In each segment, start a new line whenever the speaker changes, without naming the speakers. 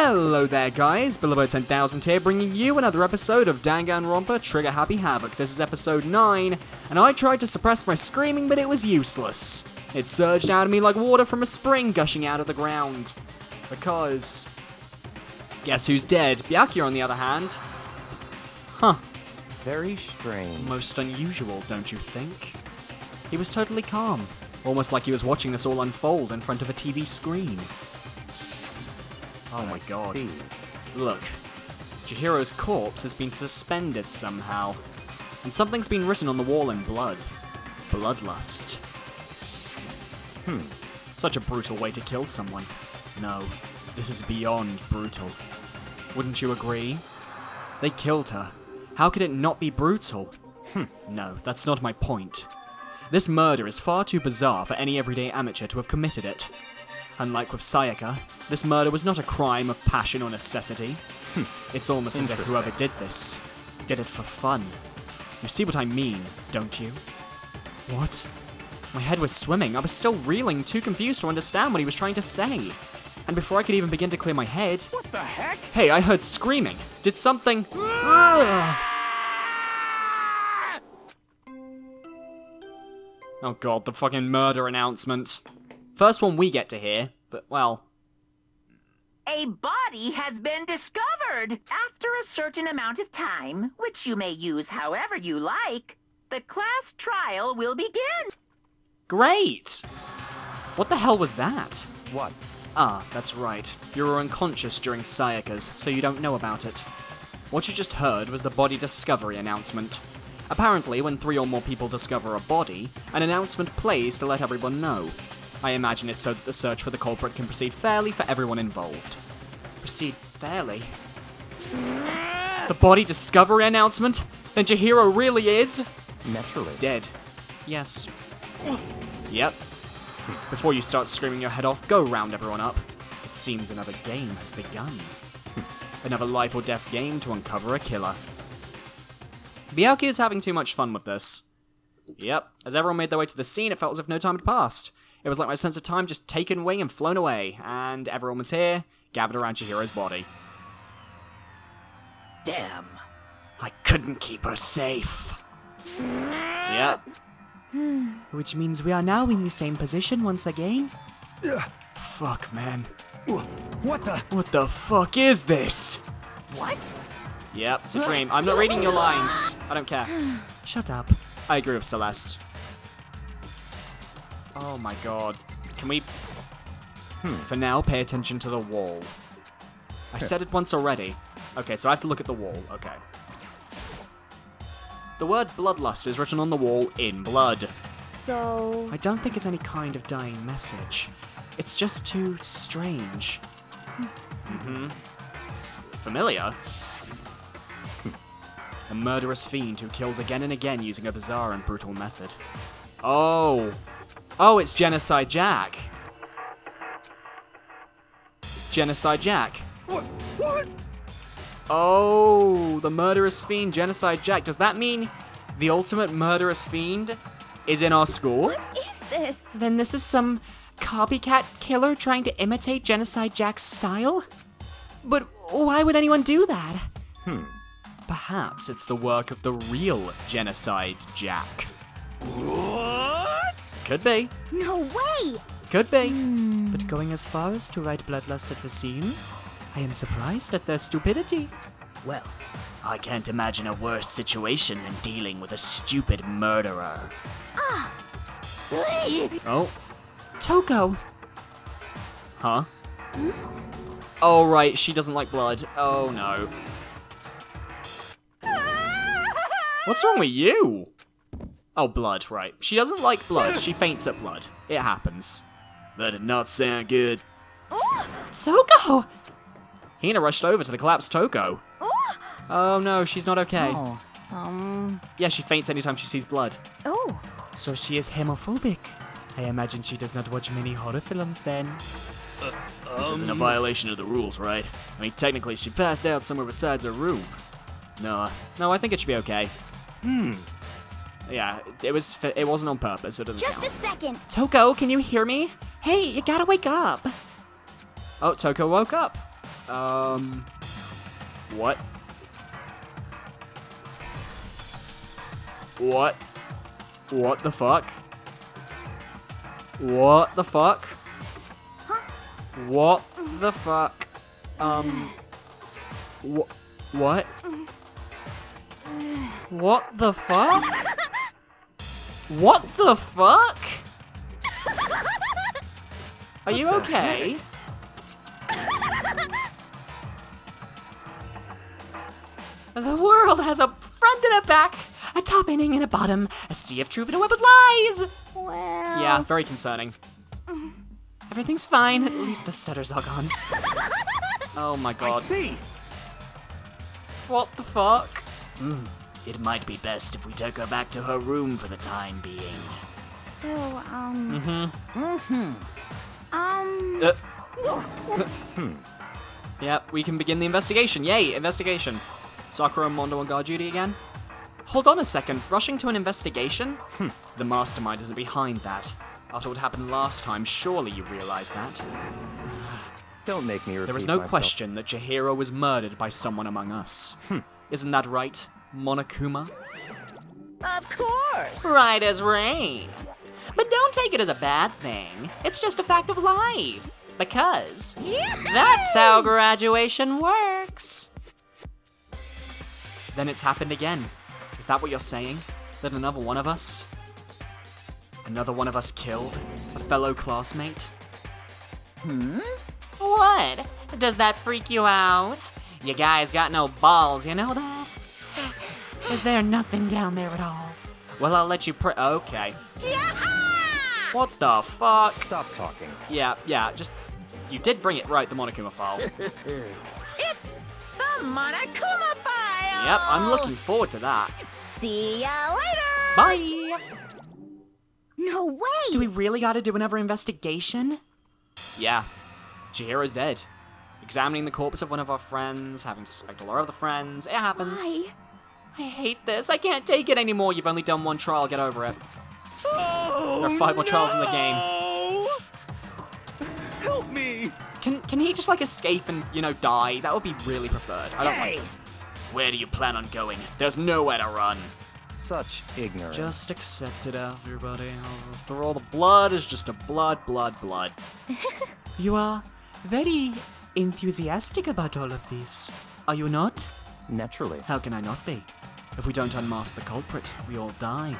Hello there guys, Below10,000 here, bringing you another episode of Danganronpa Trigger Happy Havoc. This is episode 9, and I tried to suppress my screaming, but it was useless. It surged out of me like water from a spring gushing out of the ground. Because... guess who's dead? Byakuya, on the other hand. Huh.
Very strange.
Most unusual, don't you think? He was totally calm, almost like he was watching this all unfold in front of a TV screen. Oh my god.
See.
Look, Chihiro's corpse has been suspended somehow, and something's been written on the wall in blood. Bloodlust. Such a brutal way to kill someone. No, this is beyond brutal. Wouldn't you agree? They killed her. How could it not be brutal? No, that's not my point. This murder is far too bizarre for any everyday amateur to have committed it. Unlike with Sayaka, this murder was not a crime of passion or necessity. It's almost as if whoever did this did it for fun. You see what I mean, don't you? What? My head was swimming. I was still reeling, too confused to understand what he was trying to say. And before I could even begin to clear my head...
What the heck?
Hey, I heard screaming. Did something... Oh god, the fucking murder announcement. First one we get to hear, but well...
A body has been discovered. After a certain amount of time, which you may use however you like, the class trial will begin.
Great! What the hell was that?
What?
Ah, that's right. You were unconscious during Sayaka's, so you don't know about it. What you just heard was the body discovery announcement. Apparently, when 3 or more people discover a body, an announcement plays to let everyone know. I imagine it's so that the search for the culprit can proceed fairly for everyone involved. Proceed fairly? The body discovery announcement? Then Chihiro really is...
naturally.
dead. Yes. Yep. Before you start screaming your head off, go round everyone up. It seems another game has begun. Another life or death game to uncover a killer. Byakuya is having too much fun with this. Yep, as everyone made their way to the scene, it felt as if no time had passed. It was like my sense of time just taken wing and flown away, and everyone was here, gathered around Chihiro's body. Damn, I couldn't keep her safe. Yep. Which means we are now in the same position once again? Fuck, man.
What the?
What the fuck is this?
What?
Yep, it's a dream. I'm not reading your lines. I don't care. Shut up. I agree with Celeste. Oh my god. Can we... For now, pay attention to the wall. I said it once already. Okay, so I have to look at the wall. Okay. The word bloodlust is written on the wall in blood.
So...
I don't think it's any kind of dying message. It's just too strange. It's familiar. A murderous fiend who kills again and again using a bizarre and brutal method. Oh. Oh, it's Genocide Jack. Genocide Jack.
What?
Oh, the murderous fiend, Genocide Jack. Does that mean the ultimate murderous fiend is in our school?
What is this?
Then this is some copycat killer trying to imitate Genocide Jack's style? But why would anyone do that? Perhaps it's the work of the real Genocide Jack.
What?
Could be.
No way!
Could be. But going as far as to write bloodlust at the scene? I am surprised at their stupidity. Well, I can't imagine a worse situation than dealing with a stupid murderer. Oh. Toco! Huh? Oh, right, she doesn't like blood. Oh, no. What's wrong with you? Oh, blood, right. She doesn't like blood. She faints at blood. It happens. That did not sound good. Toco! Hina rushed over to the collapsed Toco. Oh no, she's not okay. Yeah, she faints anytime she sees blood.
Oh.
So she is homophobic. I imagine she does not watch many horror films then. This isn't a violation of the rules, right? I mean, technically she passed out somewhere besides her room. No, I think it should be okay. Yeah, it wasn't on purpose, so it doesn't count.
Just a second.
Toco, can you hear me? Hey, you gotta wake up. Oh, Toco woke up. What? What? What the fuck? What the fuck? What the fuck? What? What the fuck? What the fuck? Are you okay? The world has a front and a back, a top inning and a bottom, a sea of truth and a web of lies.
Well...
Yeah, very concerning. Everything's fine, at least the stutter's all gone. Oh my
I
god.
see.
What the fuck?
It might be best if we take her back to her room for the time being.
So,
Yep, we can begin the investigation. Yay, investigation. Sakura and Mondo on guard duty again? Hold on a second, rushing to an investigation? The mastermind isn't behind that. After what happened last time, surely you realize that.
Don't make me repeat
There is no
myself.
question that Chihiro was murdered by someone among us. Isn't that right, Monokuma?
Of course!
Right as rain. But don't take it as a bad thing. It's just a fact of life. Because that's how graduation works. Then it's happened again. Is that what you're saying? That another one of us killed a fellow classmate? What? Does that freak you out? You guys got no balls, you know that? Is there nothing down there at all? Well, I'll let you okay. What the fuck?
Stop talking.
Yeah, just... You did bring it right, the Monokuma file.
It's the Monokuma file!
Yep, I'm looking forward to that.
See ya later!
Bye!
no way!
Do we really gotta do another investigation? Yeah. Chihiro's dead. Examining the corpse of one of our friends, having to suspect all our other friends. It happens.
Why?
I hate this. I can't take it anymore. You've only done one trial. Get over it.
Oh,
There are 5 more trials in the game.
no! Help me!
Can he just, like, escape and, you know, die? That would be really preferred. I don't like it.
Where do you plan on going? There's nowhere to run.
Such ignorance.
Just accept it, everybody. After all, the blood is just a blood. You are very enthusiastic about all of this. Are you not?
Naturally.
How can I not be? If we don't unmask the culprit, we all die.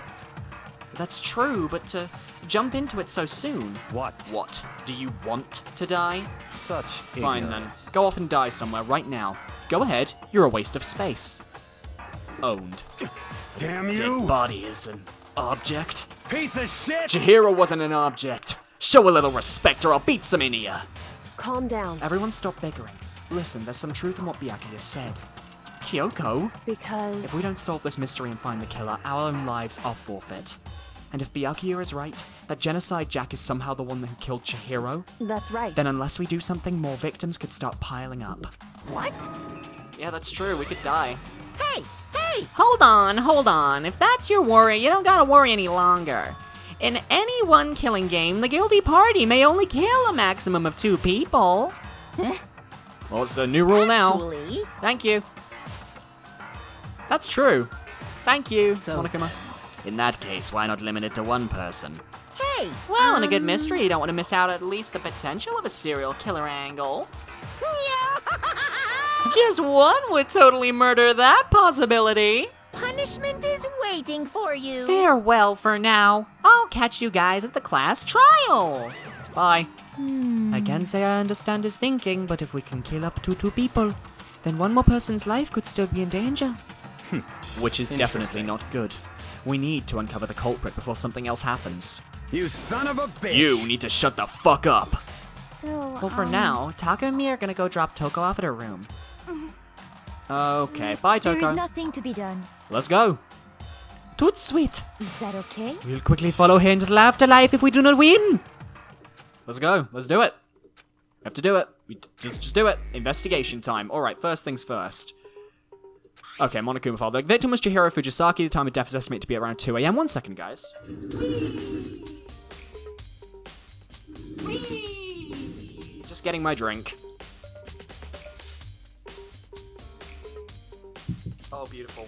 That's true, but to jump into it so soon...
What?
What? Do you want to die?
Such
Fine then.
ignorance.
Go off and die somewhere right now. Go ahead, you're a waste of space. Owned.
Damn
Dead
you!
body is an object.
Piece of shit!
Chihiro wasn't an object. Show a little respect or I'll beat some into ya.
Calm down,
Everyone stop bickering. Listen, there's some truth in what Byakuya said. Kyoko,
because...
if we don't solve this mystery and find the killer, our own lives are forfeit. And if Byakuya is right, that Genocide Jack is somehow the one who killed Chihiro,
That's right.
then unless we do something, more victims could start piling up.
What?
Yeah, that's true, we could die.
Hey! Hey!
Hold on. If that's your worry, you don't gotta worry any longer. In any one killing game, the guilty party may only kill a maximum of 2 people. Well, it's a new rule now.
Actually,
Thank you. That's true. Thank you,
So-
Monokuma.
In that case, why not limit it to one person?
hey!
Well, in a good mystery, you don't want to miss out at least the potential of a serial killer angle. Just one would totally murder that possibility.
Punishment is waiting for you.
Farewell for now. I'll catch you guys at the class trial. Bye. I can say I understand his thinking, but if we can kill up to 2 people, then one more person's life could still be in danger. Which is definitely
Interesting.
not good. We need to uncover the culprit before something else happens.
You son of a bitch!
You need to shut the fuck up.
So,
Well, for now, Taka and me are gonna go drop Toco off at her room. Okay, bye,
there is
Toco.
nothing to be done.
Let's go. Toot sweet.
Is that okay?
We'll quickly follow her into the afterlife if we do not win. Let's go. Let's do it. We have to do it. Just do it. Investigation time. All right, first things first. Okay, Monokuma file. The victim was Chihiro Fujisaki. The time of death is estimated to be around 2 a.m. 1 second, guys. Just getting my drink. Oh, beautiful.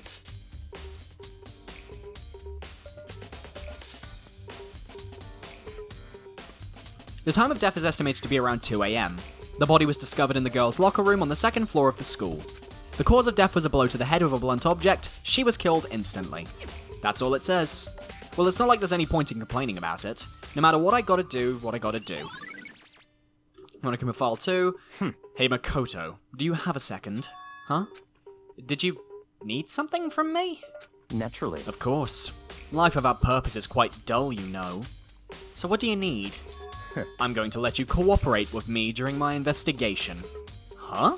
The time of death is estimated to be around 2 a.m. The body was discovered in the girls' locker room on the second floor of the school. The cause of death was a blow to the head with a blunt object. She was killed instantly. That's all it says. Well, it's not like there's any point in complaining about it. No matter what I gotta do, what I gotta do. Monokuma File 2. Hey, Makoto, do you have a second? Huh? Did you need something from me?
Naturally.
Of course. Life without purpose is quite dull, you know. So what do you need? I'm going to let you cooperate with me during my investigation. Huh?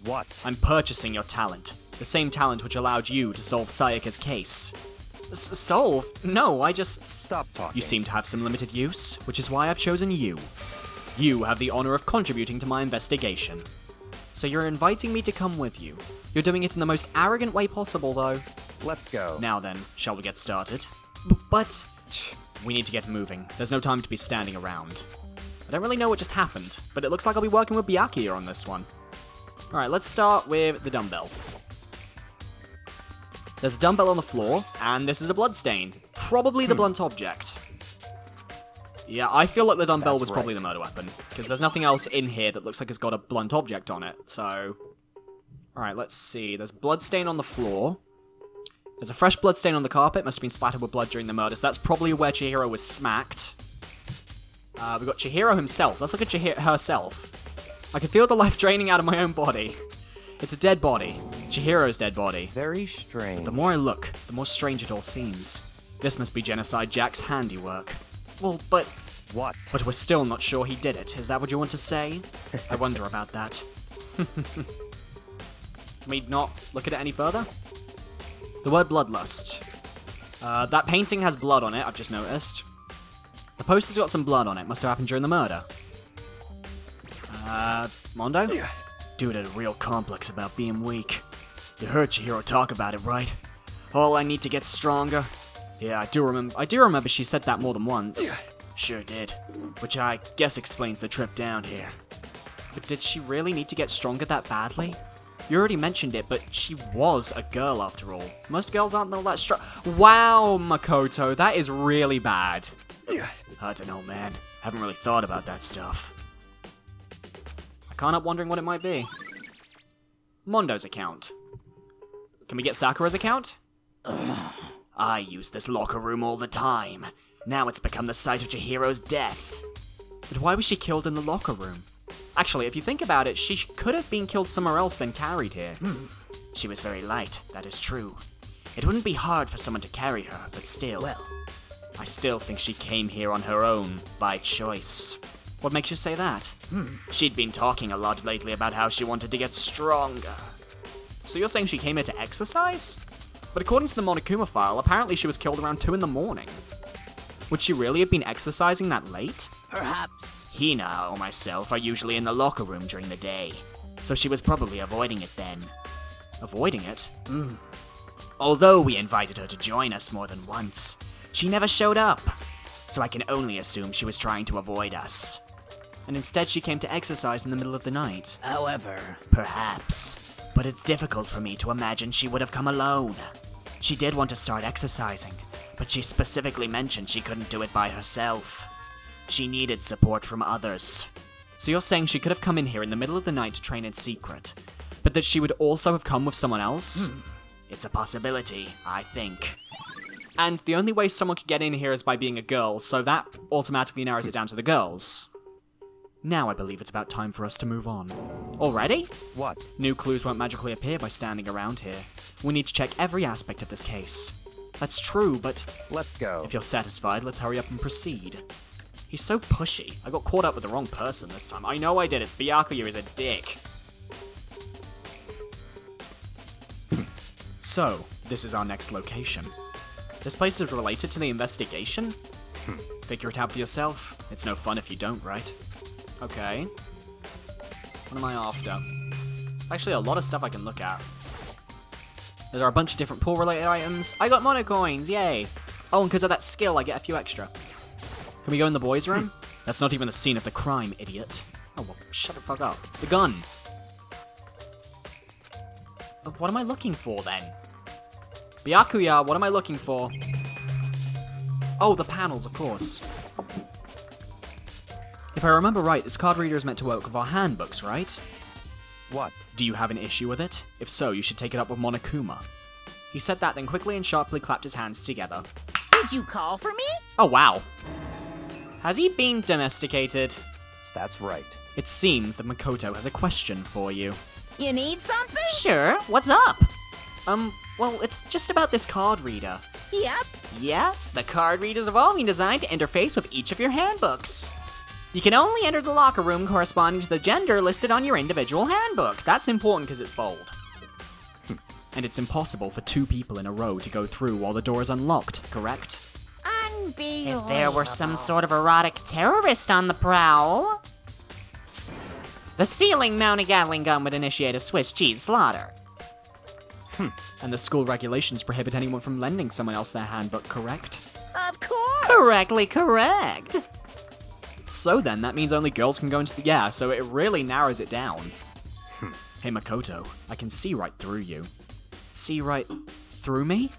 What?
I'm purchasing your talent. The same talent which allowed you to solve Sayaka's case. Solve? No, I just...
Stop talking.
You seem to have some limited use, which is why I've chosen you. You have the honor of contributing to my investigation. So you're inviting me to come with you. You're doing it in the most arrogant way possible, though.
Let's go.
Now then, shall we get started? But... We need to get moving. There's no time to be standing around. I don't really know what just happened, but it looks like I'll be working with Byakuya here on this one. Alright, let's start with the dumbbell. There's a dumbbell on the floor, and this is a bloodstain. Probably the blunt object. Yeah, I feel like the dumbbell was probably the murder weapon, because there's nothing else in here that looks like it's got a blunt object on it, so... Alright, let's see. There's bloodstain on the floor. There's a fresh bloodstain on the carpet. Must have been splattered with blood during the murder, so that's probably where Chihiro was smacked. We've got Chihiro himself. Let's look at Chihiro herself. I can feel the life draining out of my own body. It's a dead body. Chihiro's dead body.
Very strange.
The more I look, the more strange it all seems. This must be Genocide Jack's handiwork. Well, but...
What?
But we're still not sure he did it. Is that what you want to say? I wonder about that. Can we not look at it any further? The word bloodlust. That painting has blood on it, I've just noticed. The poster's got some blood on it. Must have happened during the murder. Mondo?
Dude had a real complex about being weak. You heard Chihiro talk about it, right? All I need to get stronger.
Yeah, I do remember she said that more than once.
Sure did. Which I guess explains the trip down here.
But did she really need to get stronger that badly? You already mentioned it, but she was a girl after all. Most girls aren't all that strong. Wow, Makoto, that is really bad.
I don't know, man. Haven't really thought about that stuff.
I can't help wondering what it might be. Mondo's account. Can we get Sakura's account?
I use this locker room all the time. Now it's become the site of Chihiro's death.
But why was she killed in the locker room? Actually, if you think about it, she could have been killed somewhere else than carried here.
She was very light, that is true. It wouldn't be hard for someone to carry her, but still.
Well, I still think she came here on her own, by choice. What makes you say that?
She'd been talking a lot lately about how she wanted to get stronger.
So you're saying she came here to exercise? But according to the Monokuma file, apparently she was killed around 2 in the morning. Would she really have been exercising that late?
Perhaps. Hina or myself are usually in the locker room during the day, so she was probably avoiding it then.
Avoiding it?
Although we invited her to join us more than once, she never showed up, so I can only assume she was trying to avoid us.
And instead she came to exercise in the middle of the night.
However, perhaps, but it's difficult for me to imagine she would have come alone. She did want to start exercising, but she specifically mentioned she couldn't do it by herself. She needed support from others.
So you're saying she could have come in here in the middle of the night to train in secret, but that she would also have come with someone else?
It's a possibility, I think.
And the only way someone could get in here is by being a girl, so that automatically narrows it down to the girls. Now I believe it's about time for us to move on. Already?
What?
New clues won't magically appear by standing around here. We need to check every aspect of this case. That's true, but...
Let's go.
If you're satisfied, let's hurry up and proceed. He's so pushy. I got caught up with the wrong person this time. I know I did. It's Byakuya is a dick. So, this is our next location. This place is related to the investigation? Figure it out for yourself. It's no fun if you don't, right? Okay. What am I after? Actually, a lot of stuff I can look at. There are a bunch of different pool-related items. I got mono coins, yay! Oh, and because of that skill, I get a few extra. Can we go in the boys' room? That's not even the scene of the crime, idiot. Oh, well, shut the fuck up. The gun. Oh, what am I looking for then? Byakuya, what am I looking for? Oh, the panels, of course. If I remember right, this card reader is meant to work with our handbooks, right?
What?
Do you have an issue with it? If so, you should take it up with Monokuma. He said that, then quickly and sharply clapped his hands together.
Did you call for me?
Oh, wow. Has he been domesticated?
That's right.
It seems that Makoto has a question for you.
You need something?
Sure, what's up? Well, it's just about this card reader.
Yep.
Yeah, the card readers have all been designed to interface with each of your handbooks. You can only enter the locker room corresponding to the gender listed on your individual handbook. That's important because it's bold. And it's impossible for 2 people in a row to go through while the door is unlocked, correct?
Unbelievable.
If there were some sort of erotic terrorist on the prowl, the ceiling-mounted Gatling gun would initiate a Swiss cheese slaughter.
And the school regulations prohibit anyone from lending someone else their handbook, correct?
Of course.
Correctly correct.
So then, that means only girls can go into the... Yeah, so it really narrows it down. Hey Makoto, I can see right through you. See right through me?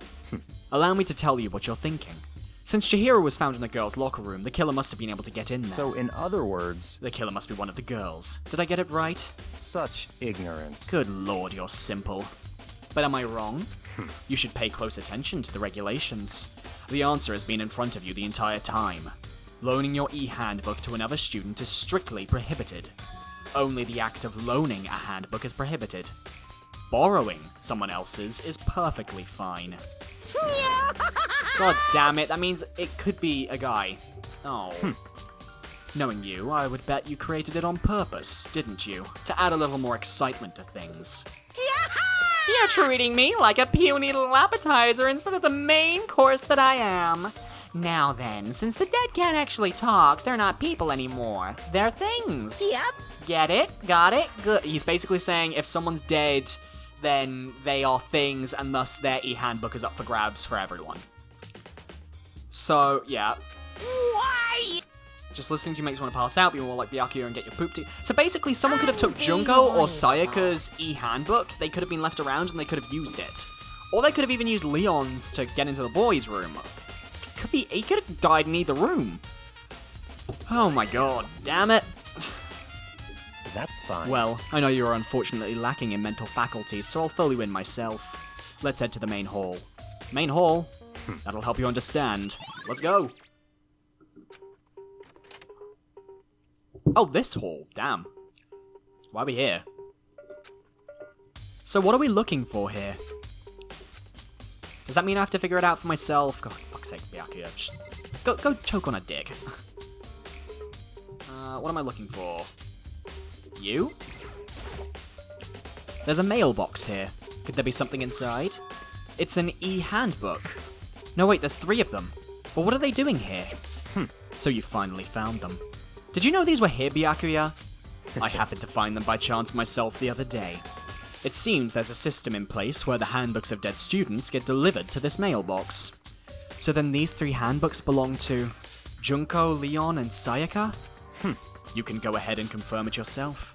Allow me to tell you what you're thinking. Since Chihiro was found in the girls' locker room, the killer must have been able to get in there.
So in other words,
The killer must be one of the girls. Did I get it right?
such ignorance.
Good lord, you're simple. But am I wrong? You should pay close attention to the regulations. The answer has been in front of you the entire time. Loaning your e-handbook to another student is strictly prohibited. Only the act of loaning a handbook is prohibited. Borrowing someone else's is perfectly fine. God damn it, that means it could be a guy. Oh. Knowing you, I would bet you created it on purpose, didn't you? To add a little more excitement to things.
You're treating me like a puny little appetizer instead of the main course that I am. Now then, since the dead can't actually talk, they're not people anymore. They're things.
Yep.
Get it? Got it? Good.
He's basically saying if someone's dead, then they are things, and thus their e-handbook is up for grabs for everyone. So, yeah.
Why?
Just listening to you makes you want to pass out, be more like Byakuya and get your poop tea. So basically, someone could have took Junko or Sayaka's e-handbook, they could have been left around and they could have used it. Or they could have even used Leon's to get into the boys' room. He could have died in either room. Oh my god, damn it.
That's fine.
Well, I know you are unfortunately lacking in mental faculties, so I'll fill you in myself. Let's head to the main hall. Main hall? That'll help you understand. Let's go. Oh, this hall. Damn. Why are we here? So what are we looking for here? Does that mean I have to figure it out for myself? God, for fuck's sake, Byakuya. Go choke on a dick. What am I looking for? You? There's a mailbox here. Could there be something inside? It's an e-handbook. No, wait, there's 3 of them. But what are they doing here? So you finally found them. Did you know these were here, Byakuya? I happened to find them by chance myself the other day. It seems there's a system in place where the handbooks of dead students get delivered to this mailbox. So then these 3 handbooks belong to Junko, Leon, and Sayaka? You can go ahead and confirm it yourself.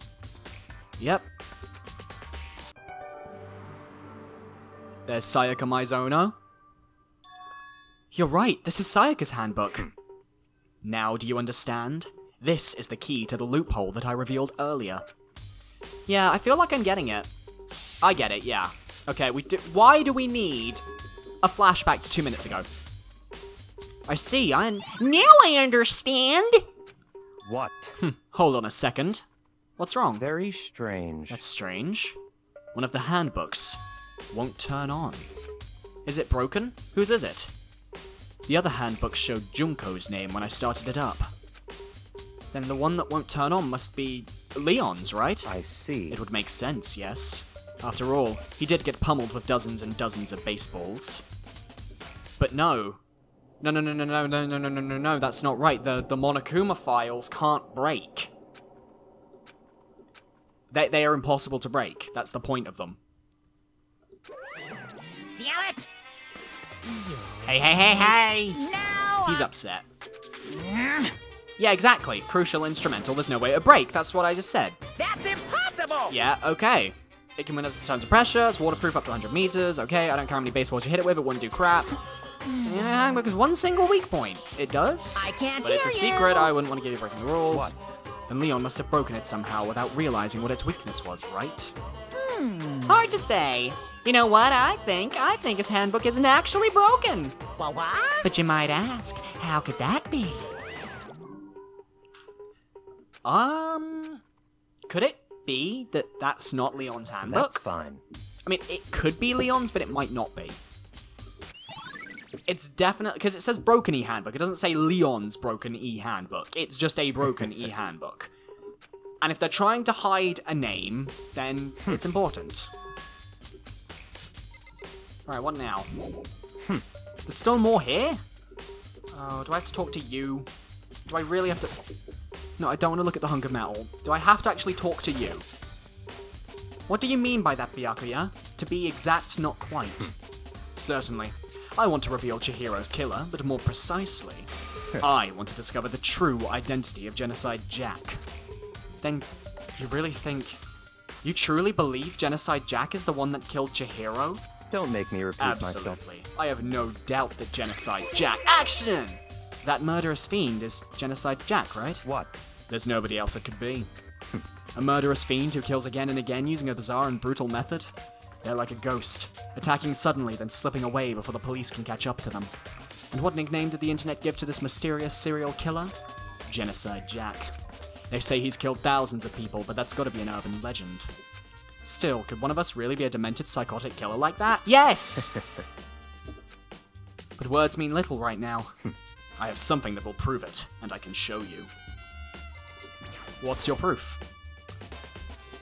Yep. There's Sayaka Maizono. You're right, this is Sayaka's handbook. Now do you understand? This is the key to the loophole that I revealed earlier. Yeah, I feel like I'm getting it. I get it, yeah. Okay, why do we need a flashback to 2 minutes ago? I see, now I understand!
What?
Hold on a second. What's wrong?
Very strange.
That's strange. One of the handbooks won't turn on. Is it broken? Whose is it? The other handbook showed Junko's name when I started it up. Then the one that won't turn on must be Leon's, right?
I see.
It would make sense, yes. After all, he did get pummeled with dozens and dozens of baseballs. But no. No, that's not right. The Monokuma files can't break. They are impossible to break. That's the point of them.
Damn it!
Hey!
Now
He's upset. Yeah, exactly. Crucial instrumental, there's no way to break. That's what I just said.
That's impossible!
Yeah, okay. It can withstand tons of pressure. It's waterproof up to 100 meters. Okay, I don't care how many baseballs you hit it with. It wouldn't do crap. Yeah, handbook is one single weak point. It does.
I can't
But it's a
hear
secret.
you.
I wouldn't want to give you breaking the rules. Then Leon must have broken it somehow without realizing what its weakness was, right? Hard to say. You know what I think? I think his handbook isn't actually broken.
What?
But you might ask, how could that be?
Could it be that that's not Leon's handbook?
That's fine.
I mean, it could be Leon's, but it might not be. It's definitely, because it says broken e-handbook. It doesn't say Leon's broken e-handbook. It's just a broken e-handbook. And if they're trying to hide a name, then it's important. Alright, what now? There's still more here? Oh, do I have to talk to you? Do I really have to... No, I don't want to look at the hunk of metal. Do I have to actually talk to you? What do you mean by that, Byakuya? To be exact, not quite. Certainly. I want to reveal Chihiro's killer, but more precisely, I want to discover the true identity of Genocide Jack. Then, you really think... You truly believe Genocide Jack is the one that killed Chihiro?
Don't make me repeat myself.
Absolutely. I have no doubt that Genocide Jack... Action! That murderous fiend is Genocide Jack, right?
What?
There's nobody else it could be. A murderous fiend who kills again and again using a bizarre and brutal method. They're like a ghost, attacking suddenly then slipping away before the police can catch up to them. And what nickname did the internet give to this mysterious serial killer? Genocide Jack. They say he's killed thousands of people, but that's gotta be an urban legend. Still, could one of us really be a demented psychotic killer like that? Yes! But words mean little right now. I have something that will prove it, and I can show you. What's your proof?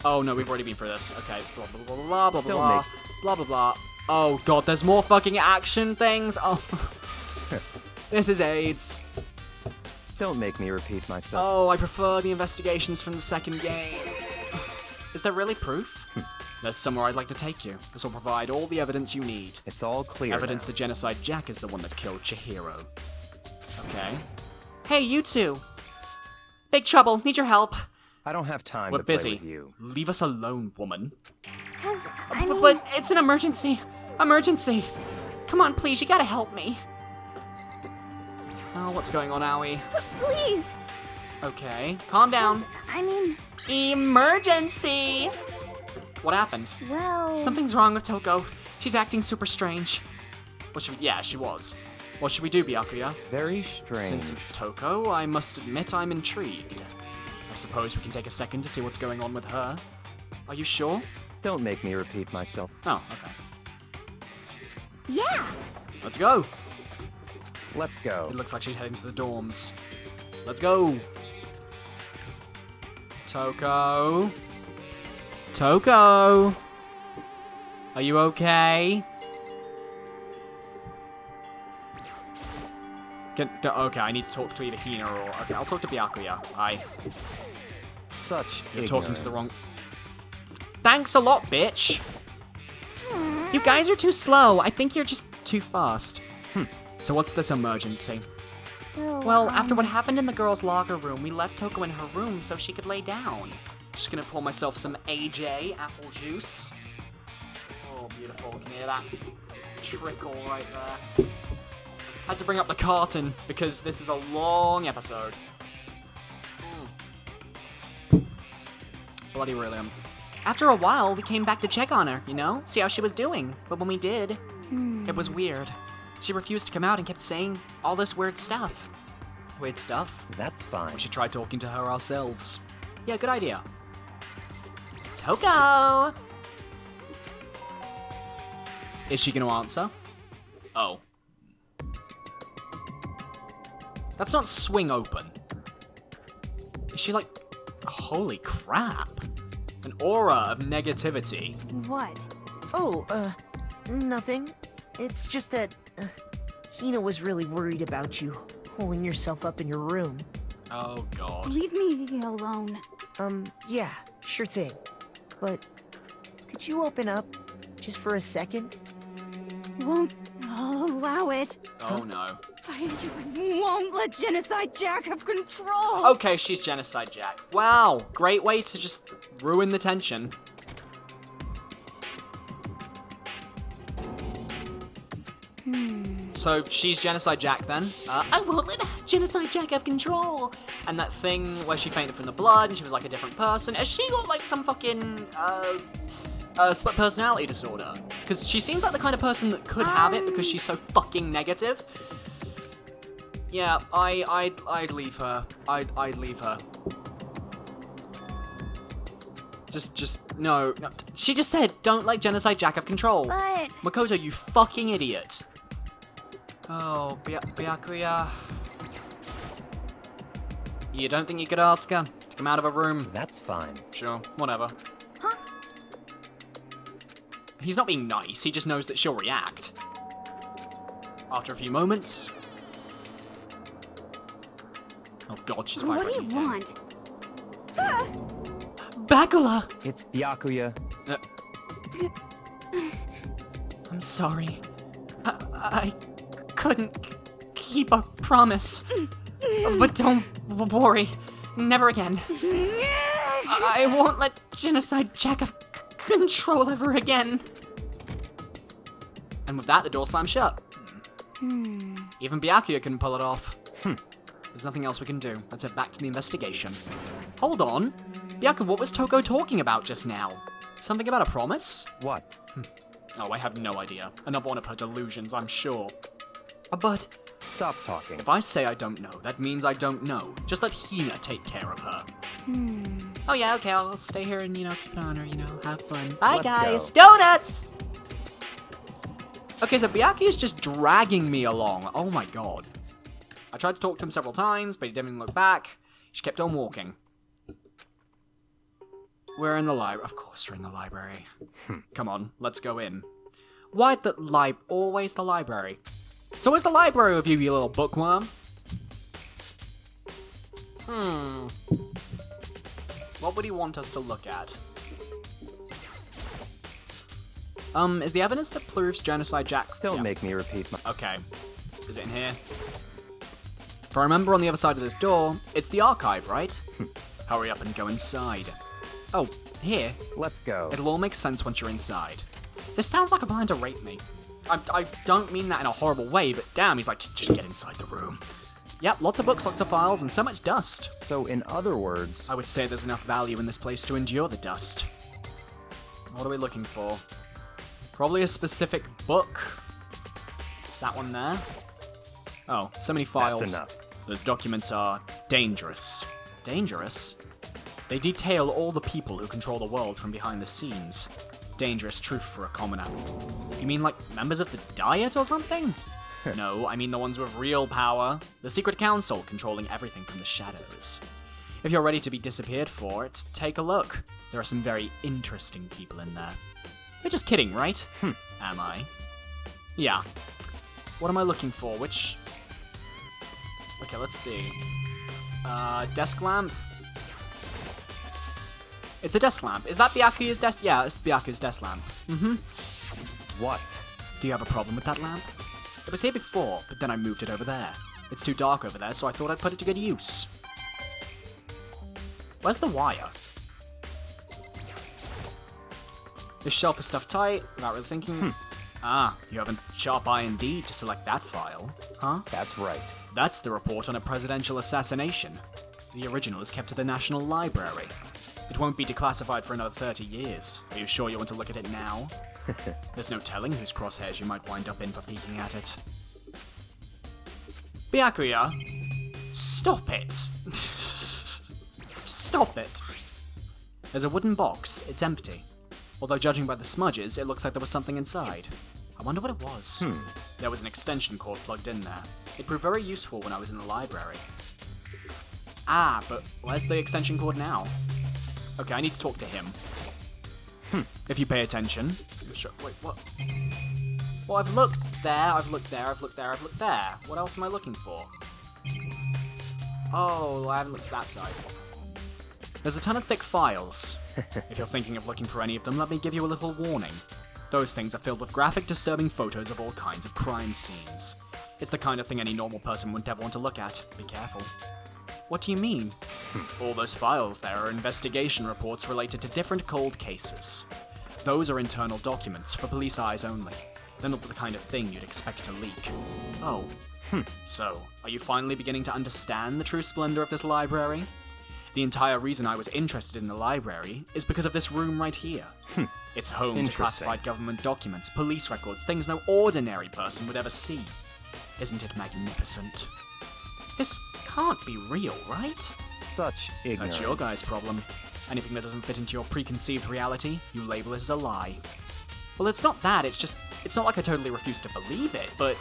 Oh no, we've already been through this. Okay, blah blah blah blah blah blah blah blah blah blah. Oh god, there's more fucking action things. Oh, this is AIDS.
Don't make me repeat myself.
Oh, I prefer the investigations from the second game. Is there really proof? There's somewhere I'd like to take you. This will provide all the evidence you need.
It's all clear
Evidence
now.
that Genocide Jack is the one that killed Chihiro. Okay.
Hey, you two. Big trouble, need your help.
I don't have time
We're
to play
busy.
with you.
Leave us alone, woman.
Cause, I mean...
But it's an emergency. Emergency. Come on, please, you gotta help me.
Oh, what's going on, Aoi?
Please!
Okay, calm down.
I mean,
Emergency.
What happened?
well...
Something's wrong with Toco. She's acting super strange.
What should we... Yeah, she was. What should we do, Byakuya?
Very strange.
Since it's Toco, I must admit I'm intrigued. I suppose we can take a second to see what's going on with her. Are you sure?
Don't make me repeat myself.
Oh, okay.
Yeah!
Let's go.
Let's go.
It looks like she's heading to the dorms. Let's go. Toco. Toco. Are you okay? Okay, I need to talk to either Hina or... Okay, I'll talk to Byakuya. Hi.
Such
You're talking to the wrong...
ignorance.
Thanks a lot, bitch.
You guys are too slow. I think you're just...
Too fast. So what's this emergency?
So,
Well, after what happened in the girls' locker room, we left Toco in her room so she could lay down.
Just gonna pour myself some AJ apple juice. Oh, beautiful. Can you hear that trickle right there? Had to bring up the carton because this is a long episode. Bloody brilliant.
After a while, we came back to check on her, you know? See how she was doing. But when we did, it was weird. She refused to come out and kept saying all this weird stuff.
Weird stuff.
That's fine.
We should try talking to her ourselves. Yeah, good idea.
Toco!
Is she gonna answer? Oh. That's not swing open. Is she like... Holy crap. An aura of negativity.
What? Oh, nothing. It's just that, Hina was really worried about you, holding yourself up in your room.
Oh god.
leave me alone.
Yeah, sure thing. But, could you open up, just for a second?
Won't allow it.
Oh no.
I won't let Genocide Jack have control.
Okay, she's Genocide Jack. Wow, great way to just ruin the tension. So she's Genocide Jack then. I won't let Genocide Jack have control. And that thing where she fainted from the blood and she was like a different person. Has she got like some fucking split personality disorder? Because she seems like the kind of person that could have it because she's so fucking negative. Yeah, I'd leave her. I'd leave her. Just no. She just said, don't let Genocide Jack have control.
But...
Makoto, you fucking idiot. Oh, Byakuya. You don't think you could ask her to come out of a room?
That's fine.
Sure, whatever.
Huh?
He's not being nice, he just knows that she'll react. After a few moments... Oh god, she's
What
vibrating
do you
again.
want?
Bakula!
It's Byakuya.
I'm sorry. I couldn't keep a promise. But don't worry. Never again. I won't let Genocide Jack have control ever again. And with that, the door slams shut. Even Byakuya couldn't pull it off. There's nothing else we can do. Let's head back to the investigation. Hold on. Byakuya, what was Toco talking about just now? Something about a promise?
What?
Oh, I have no idea. Another one of her delusions, I'm sure. But
Stop talking.
if I say I don't know, that means I don't know. Just let Hina take care of her. Oh yeah, okay, I'll stay here and, keep an eye on her, have fun. Bye,
Let's
guys.
go.
Donuts! Okay, so Byakuya is just dragging me along. Oh my god. I tried to talk to him several times, but he didn't even look back. He just kept on walking. We're in the library. Of course we're in the library. Come on, let's go in. Why always the library? It's always the library with you, you little bookworm. What would he want us to look at? Is the evidence that proves Genocide Jack...
Don't
Yeah.
make me repeat my...
Okay. Is it in here? If I remember on the other side of this door, it's the archive, right? Hurry up and go inside. Oh, here.
Let's go.
It'll all make sense once you're inside. This sounds like a plan to rape me. I don't mean that in a horrible way, but damn, he's like, just get inside the room. Yep, lots of books, lots of files, and so much dust.
So, in other words...
I would say there's enough value in this place to endure the dust. What are we looking for? Probably a specific book. That one there. Oh, so many files.
That's enough.
Those documents are dangerous. Dangerous? They detail all the people who control the world from behind the scenes. Dangerous truth for a commoner. You mean like members of the Diet or something? No, I mean the ones with real power. The Secret Council, controlling everything from the shadows. If you're ready to be disappeared for it, take a look. There are some very interesting people in there. You're just kidding, right? Am I? Yeah. What am I looking for? Which... Okay, let's see. Desk lamp? It's a desk lamp. Is that Byakuya's desk? Yeah, it's Byakuya's desk lamp.
What?
Do you have a problem with that lamp? It was here before, but then I moved it over there. It's too dark over there, so I thought I'd put it to good use. Where's the wire? This shelf is stuffed tight, without really thinking. Ah, you have a sharp eye indeed to select that file. Huh?
That's right.
That's the report on a presidential assassination. The original is kept at the National Library. It won't be declassified for another 30 years. Are you sure you want to look at it now? There's no telling whose crosshairs you might wind up in for peeking at it. Byakuya, stop it! Stop it! There's a wooden box. It's empty. Although judging by the smudges, it looks like there was something inside. I wonder what it was. There was an extension cord plugged in there. It proved very useful when I was in the library. Ah, but where's the extension cord now? Okay, I need to talk to him. If you pay attention. Sure. Wait, what? Well, I've looked there, I've looked there, I've looked there, I've looked there. What else am I looking for? Oh, I haven't looked at that side. There's a ton of thick files. If you're thinking of looking for any of them, let me give you a little warning. Those things are filled with graphic, disturbing photos of all kinds of crime scenes. It's the kind of thing any normal person wouldn't ever want to look at. Be careful. What do you mean? All those files there are investigation reports related to different cold cases. Those are internal documents, for police eyes only. They're not the kind of thing you'd expect to leak. Oh. So, are you finally beginning to understand the true splendor of this library? The entire reason I was interested in the library is because of this room right here. It's home to
Interesting.
classified government documents, police records, things no ordinary person would ever see. Isn't it magnificent? This can't be real, right?
Such ignorance.
That's your guy's problem. Anything that doesn't fit into your preconceived reality, you label it as a lie. Well, it's not that, it's not like I totally refuse to believe it, but,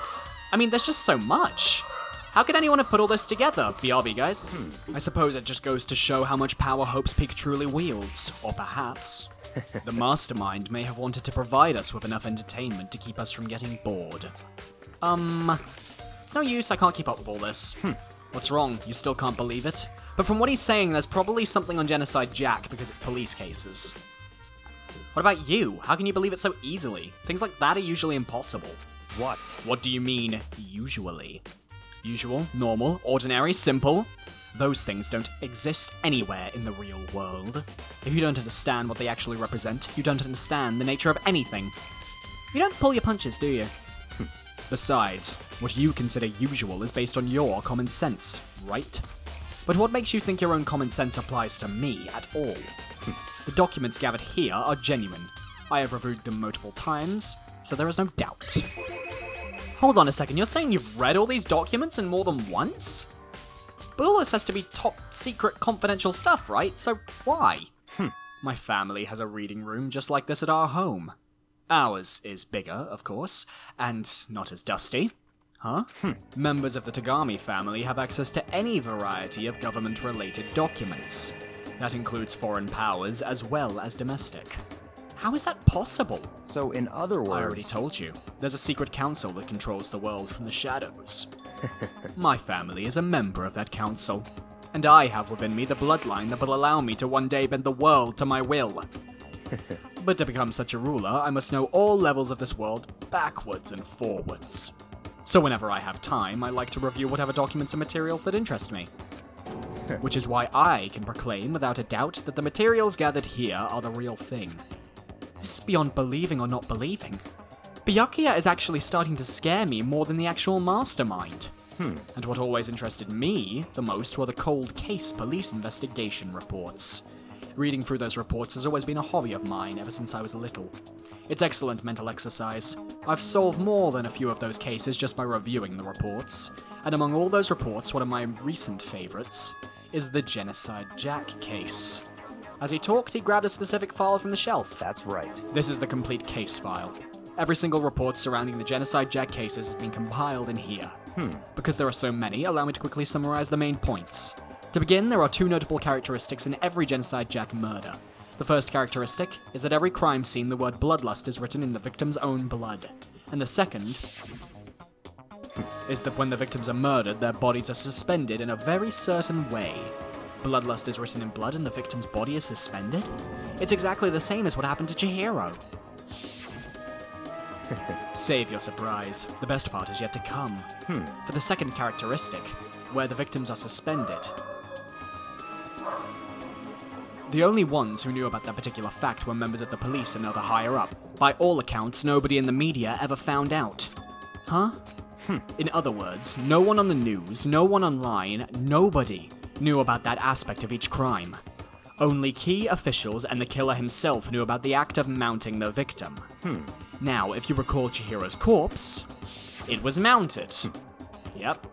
I mean, there's just so much. How could anyone have put all this together? BRB, guys. I suppose it just goes to show how much power Hope's Peak truly wields. Or perhaps, the mastermind may have wanted to provide us with enough entertainment to keep us from getting bored. It's no use, I can't keep up with all this. What's wrong? You still can't believe it? But from what he's saying, there's probably something on Genocide Jack because it's police cases. What about you? How can you believe it so easily? Things like that are usually impossible.
What?
What do you mean, usually? Usual, normal, ordinary, simple? Those things don't exist anywhere in the real world. If you don't understand what they actually represent, you don't understand the nature of anything. You don't pull your punches, do you? Besides, what you consider usual is based on your common sense, right? But what makes you think your own common sense applies to me at all? The documents gathered here are genuine. I have reviewed them multiple times, so there is no doubt. Hold on a second, you're saying you've read all these documents and more than once? But all this has to be top secret confidential stuff, right? So why? My family has a reading room just like this at our home. Ours is bigger, of course, and not as dusty. Huh? Members of the Tagami family have access to any variety of government-related documents. That includes foreign powers as well as domestic. How is that possible?
So in other words...
I already told you. There's a secret council that controls the world from the shadows. My family is a member of that council, and I have within me the bloodline that will allow me to one day bend the world to my will. But to become such a ruler, I must know all levels of this world backwards and forwards. So whenever I have time, I like to review whatever documents and materials that interest me. Which is why I can proclaim without a doubt that the materials gathered here are the real thing. This is beyond believing or not believing. Byakuya is actually starting to scare me more than the actual mastermind. And what always interested me the most were the cold case police investigation reports. Reading through those reports has always been a hobby of mine ever since I was little. It's excellent mental exercise. I've solved more than a few of those cases just by reviewing the reports. And among all those reports, one of my recent favorites is the Genocide Jack case. As he talked, he grabbed a specific file from the shelf.
That's right.
This is the complete case file. Every single report surrounding the Genocide Jack cases has been compiled in here. Because there are so many, allow me to quickly summarize the main points. To begin, there are two notable characteristics in every Genocide Jack murder. The first characteristic is that every crime scene the word bloodlust is written in the victim's own blood. And the second is that when the victims are murdered, their bodies are suspended in a very certain way. Bloodlust is written in blood and the victim's body is suspended? It's exactly the same as what happened to Chihiro. Save your surprise. The best part is yet to come. For the second characteristic, where the victims are suspended, the only ones who knew about that particular fact were members of the police and other higher up. By all accounts, nobody in the media ever found out. Huh? In other words, no one on the news, no one online, nobody knew about that aspect of each crime. Only key officials and the killer himself knew about the act of mounting the victim. Now, if you recall Chihiro's corpse, it was mounted. Yep.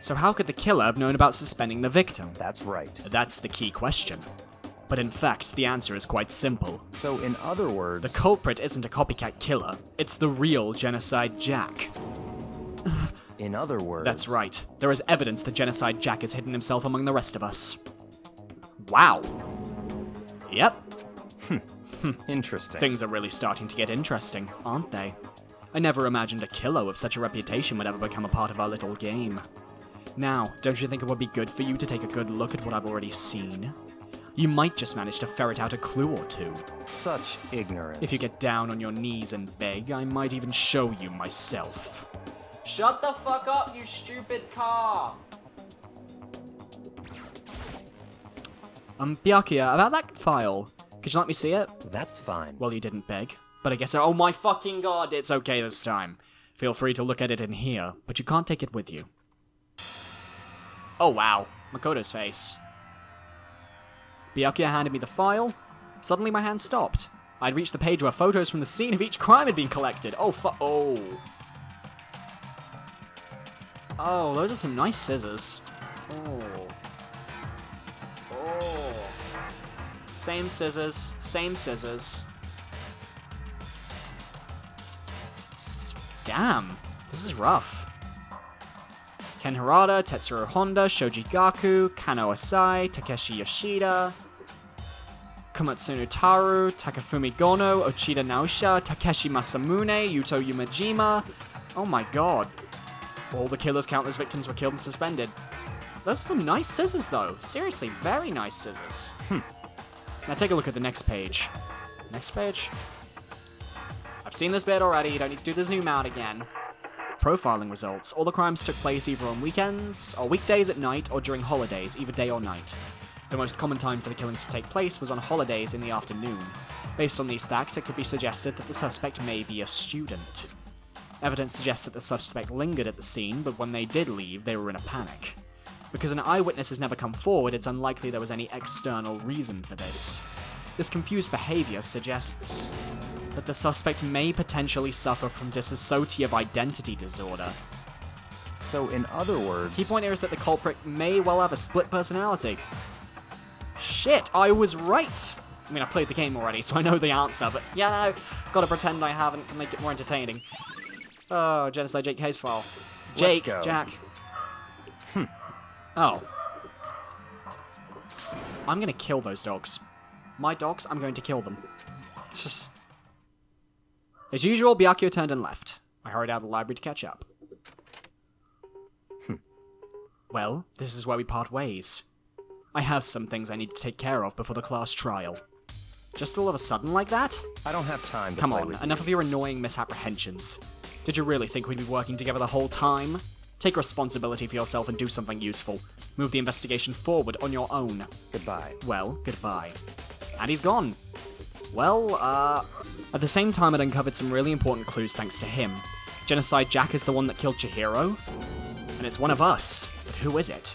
So how could the killer have known about suspending the victim?
That's right.
That's the key question. But in fact, the answer is quite simple.
So in other words...
The culprit isn't a copycat killer, it's the real Genocide Jack.
In other words...
That's right. There is evidence that Genocide Jack has hidden himself among the rest of us. Wow. Yep.
Interesting.
Things are really starting to get interesting, aren't they? I never imagined a killer with such a reputation would ever become a part of our little game. Now, don't you think it would be good for you to take a good look at what I've already seen? You might just manage to ferret out a clue or two.
Such ignorance.
If you get down on your knees and beg, I might even show you myself. Shut the fuck up, you stupid car! Byakuya, about that file, could you let me see it?
That's fine.
Well, you didn't beg. But I guess, oh my fucking god, it's okay this time. Feel free to look at it in here, but you can't take it with you. Oh wow, Makoto's face. Byakuya handed me the file. Suddenly my hand stopped. I'd reached the page where photos from the scene of each crime had been collected. Oh, Oh, those are some nice scissors. Oh. Same scissors, same scissors. Damn, this is rough. Ken Harada, Tetsuro Honda, Shoji Gaku, Kano Asai, Takeshi Yoshida, Komatsu Taru, Takafumi Gono, Ochida Naosha, Takeshi Masamune, Yuto Yumajima. Oh my god. All the killer's countless victims were killed and suspended. Those are some nice scissors though. Seriously, very nice scissors. Now take a look at the next page. Next page? I've seen this bit already, you don't need to do the zoom out again. Profiling results. All the crimes took place either on weekends, or weekdays at night, or during holidays, either day or night. The most common time for the killings to take place was on holidays in the afternoon. Based on these facts, it could be suggested that the suspect may be a student. Evidence suggests that the suspect lingered at the scene, but when they did leave, they were in a panic. Because an eyewitness has never come forward, it's unlikely there was any external reason for this. This confused behavior suggests that the suspect may potentially suffer from dissociative identity disorder.
So, in other words...
Key point here is that the culprit may well have a split personality. Shit, I was right! I mean, I played the game already, so I know the answer, but yeah, no, gotta pretend I haven't to make it more entertaining. Oh, Genocide Jake case file. Jake,
Let's go.
Jack. Oh. I'm gonna kill those dogs. My dogs, I'm going to kill them. It's just... As usual, Byakuya turned and left. I hurried out of the library to catch up. Well, this is where we part ways. I have some things I need to take care of before the class trial. Just all of a sudden like that?
I don't have time to
Come
play
on,
with
enough of your annoying misapprehensions. Did you really think we'd be working together the whole time? Take responsibility for yourself and do something useful. Move the investigation forward on your own.
Goodbye.
Well, goodbye. And he's gone. Well, at the same time, I'd uncovered some really important clues thanks to him. Genocide Jack is the one that killed Chihiro, and it's one of us. But who is it?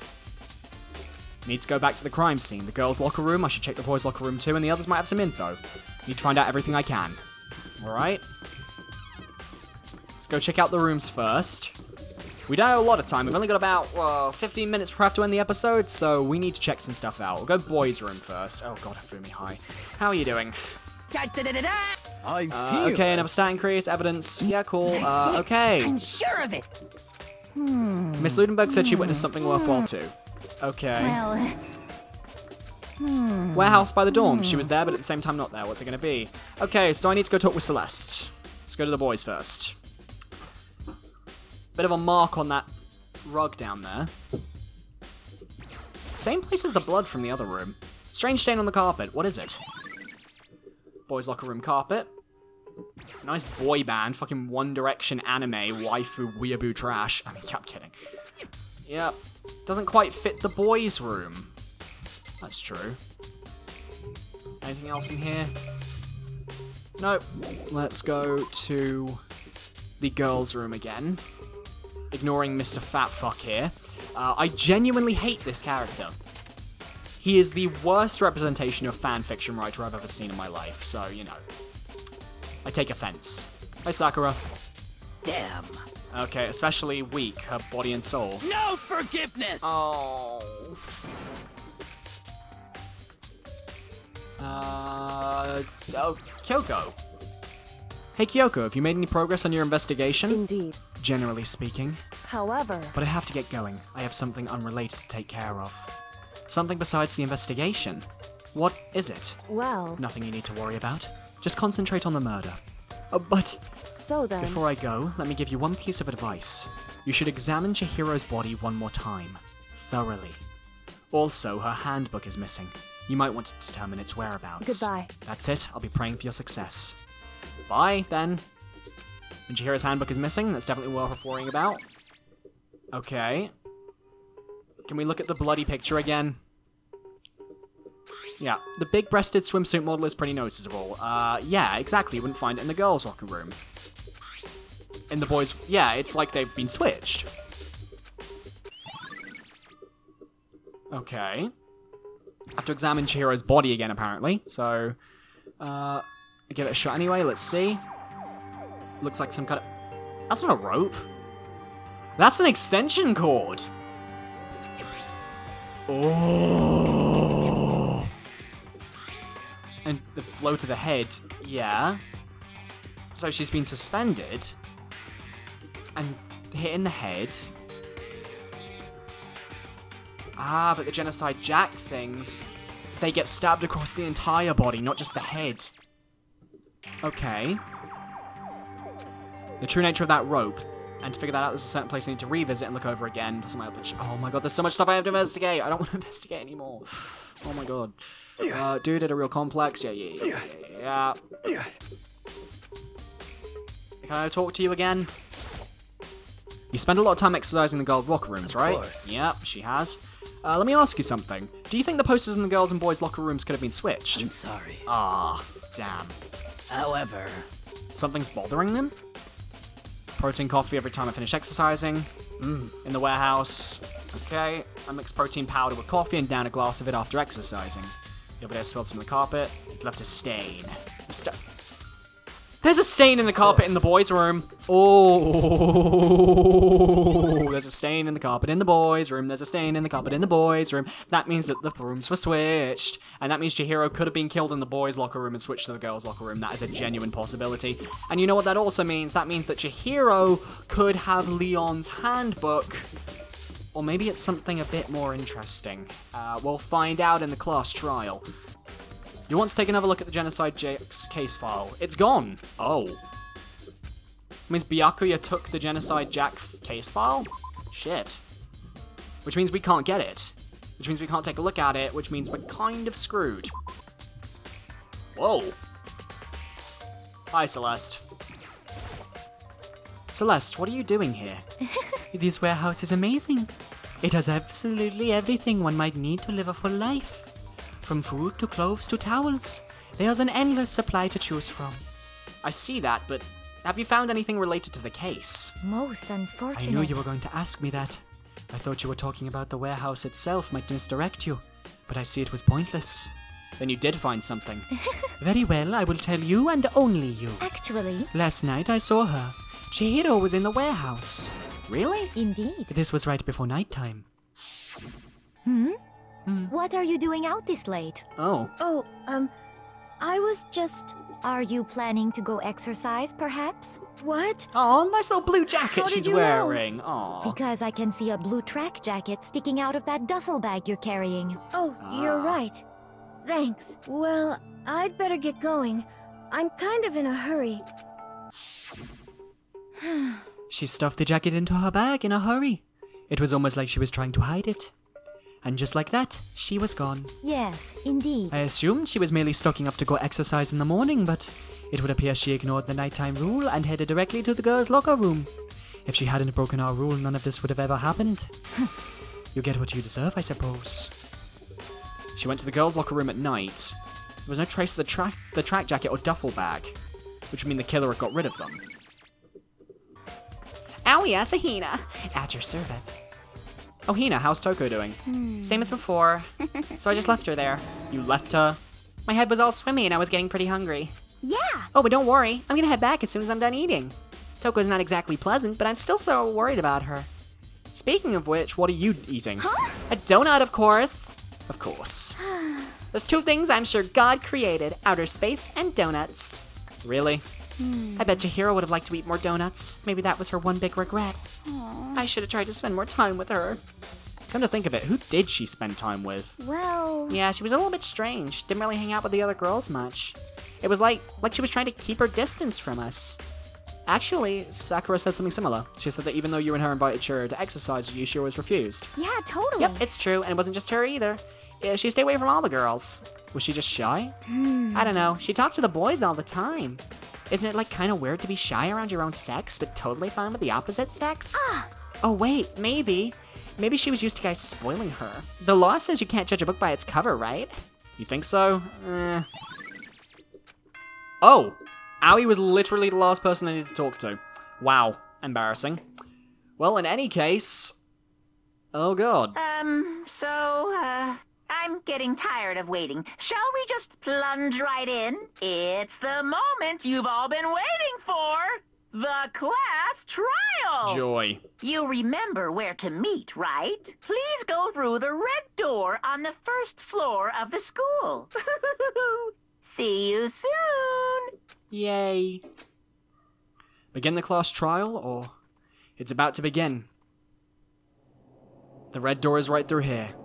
Need to go back to the crime scene. The girls' locker room, I should check the boys' locker room too, and the others might have some info. Need to find out everything I can. Alright? Let's go check out the rooms first. We don't have a lot of time. We've only got about 15 minutes before we have to end the episode, so we need to check some stuff out. We'll go boys' room first. Oh god, Hifumi, hi. How are you doing?
I feel
Okay, another stat increase, evidence. Yeah, cool. Okay.
I'm sure of it.
Miss Ludenberg said she witnessed something worthwhile too. Okay.
Well,
Warehouse by the dorm. She was there, but at the same time not there. What's it gonna be? Okay, so I need to go talk with Celeste. Let's go to the boys first. Bit of a mark on that rug down there. Same place as the blood from the other room. Strange stain on the carpet. What is it? Boys' locker room carpet. Nice boy band. Fucking One Direction anime. Waifu weeaboo trash. I mean, I'm kidding. Yep. Doesn't quite fit the boys' room. That's true. Anything else in here? Nope. Let's go to the girls' room again. Ignoring Mr. Fat Fuck here. I genuinely hate this character. He is the worst representation of fan fiction writer I've ever seen in my life, so, you know. I take offense. Hi, Sakura.
Damn.
Okay, especially weak, her body and soul.
No forgiveness.
Oh. Kyoko. Hey, Kyoko, have you made any progress on your investigation?
Indeed.
Generally speaking.
However,
But I have to get going. I have something unrelated to take care of. Something besides the investigation. What is it?
well,
Nothing you need to worry about. Just concentrate on the murder. But
so then,
before I go, let me give you one piece of advice. You should examine Chihiro's body one more time. Thoroughly. Also, her handbook is missing. You might want to determine its whereabouts.
Goodbye.
That's it. I'll be praying for your success. Bye, then. When Chihiro's handbook is missing, that's definitely worth worrying about. Okay. Can we look at the bloody picture again? Yeah, the big-breasted swimsuit model is pretty noticeable. Yeah, exactly, you wouldn't find it in the girls' locker room. In the boys', yeah, it's like they've been switched. Okay. I have to examine Chihiro's body again, apparently, so... give it a shot anyway, let's see. Looks like some kind of... That's not a rope. That's an extension cord! Oh. And the blow to the head, yeah. So she's been suspended and hit in the head. Ah, but the Genocide Jack things, they get stabbed across the entire body, not just the head. Okay. The true nature of that rope. And to figure that out, there's a certain place I need to revisit and look over again. Oh my god, there's so much stuff I have to investigate. I don't want to investigate anymore. Oh my god. Dude at a real complex. Yeah. Can I talk to you again? You spend a lot of time exercising in the girls' locker rooms, right?
Of course.
Yep, she has. Let me ask you something. Do you think the posters in the girls' and boys' locker rooms could have been switched?
I'm sorry.
Ah, damn.
However,
Something's bothering them? Protein coffee every time I finish exercising. In the warehouse. Okay, I mix protein powder with coffee and down a glass of it after exercising. The other day I spilled some on the carpet. It left a stain. There's a stain in the carpet in the boys' room. Oh, there's a stain in the carpet in the boys' room. There's a stain in the carpet in the boys' room. That means that the rooms were switched. And that means Chihiro could have been killed in the boys' locker room and switched to the girls' locker room. That is a genuine possibility. And you know what that also means? That means that Chihiro could have Leon's handbook. Or maybe it's something a bit more interesting. We'll find out in the class trial. You want to take another look at the Genocide Jack's case file. It's gone. Oh. Means Byakuya took the Genocide Jack case file? Shit. Which means we can't get it. Which means we can't take a look at it, which means we're kind of screwed. Whoa. Hi, Celeste. Celeste, what are you doing here?
This warehouse is amazing. It has absolutely everything one might need to live a full life. From food to clothes to towels. There's an endless supply to choose from.
I see that, but have you found anything related to the case?
Most
I
unfortunate.
knew you were going to ask me that. I thought you were talking about the warehouse itself might misdirect you, but I see it was pointless.
Then you did find something.
Very well, I will tell you and only you.
Actually,
Last night I saw her. Chihiro was in the warehouse.
Really?
indeed.
This was right before nighttime.
What are you doing out this late?
Oh.
Oh, I was just...
Are you planning to go exercise, perhaps?
What?
Oh, nice little blue jacket
How did
she's
you know?
wearing. Oh.
Because I can see a blue track jacket sticking out of that duffel bag you're carrying.
Oh, you're right. Thanks. Well, I'd better get going. I'm kind of in a hurry.
She stuffed the jacket into her bag in a hurry. It was almost like she was trying to hide it. And just like that, she was gone.
Yes, indeed.
I assumed she was merely stocking up to go exercise in the morning, but it would appear she ignored the nighttime rule and headed directly to the girls' locker room. If she hadn't broken our rule, none of this would have ever happened. You get what you deserve, I suppose.
She went to the girls' locker room at night. There was no trace of the track jacket or duffel bag, which would mean the killer had got rid of them.
Oh yes, Ahina.
At your service.
Oh, Hina, how's Toco doing?
Same as before. So I just left her there.
You left her?
My head was all swimmy and I was getting pretty hungry.
Yeah.
Oh, but don't worry. I'm gonna head back as soon as I'm done eating. Toco's not exactly pleasant, but I'm still so worried about her.
Speaking of which, what are you eating?
A donut, of course.
Of course.
There's two things I'm sure God created, outer space and donuts.
Really?
I bet Chihiro would have liked to eat more donuts. Maybe that was her one big regret. I should have tried to spend more time with her.
Come to think of it, who did she spend time with?
Well,
Yeah, she was a little bit strange. Didn't really hang out with the other girls much. It was like she was trying to keep her distance from us.
Actually, Sakura said something similar. She said that even though you and her invited her to exercise with you, she always refused.
yeah, totally.
Yep, it's true, and it wasn't just her either. Yeah, she stayed away from all the girls.
Was she just shy?
I don't know. She talked to the boys all the time. Isn't it like kind of weird to be shy around your own sex, but totally fine with the opposite sex? Oh wait, maybe. Maybe she was used to guys spoiling her. The law says you can't judge a book by its cover, right?
You think so? Oh! Aoi was literally the last person I needed to talk to. Wow. Embarrassing. Well, in any case... Oh god.
I'm getting tired of waiting. Shall we just plunge right in? It's the moment you've all been waiting for! The class trial!
Joy.
You remember where to meet, right? Please go through the red door on the first floor of the school. See you soon!
Yay. Begin the class trial, or... It's about to begin. The red door is right through here.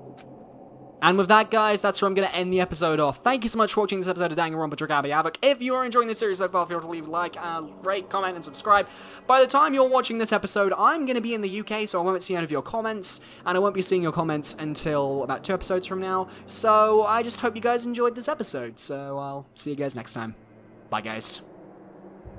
And with that, guys, that's where I'm going to end the episode off. Thank you so much for watching this episode of Danganronpa Happy Havoc. If you are enjoying this series so far, feel free to leave a like, rate, comment, and subscribe. By the time you're watching this episode, I'm going to be in the UK, so I won't see any of your comments, and I won't be seeing your comments until about 2 episodes from now. So I just hope you guys enjoyed this episode, so I'll see you guys next time. Bye, guys.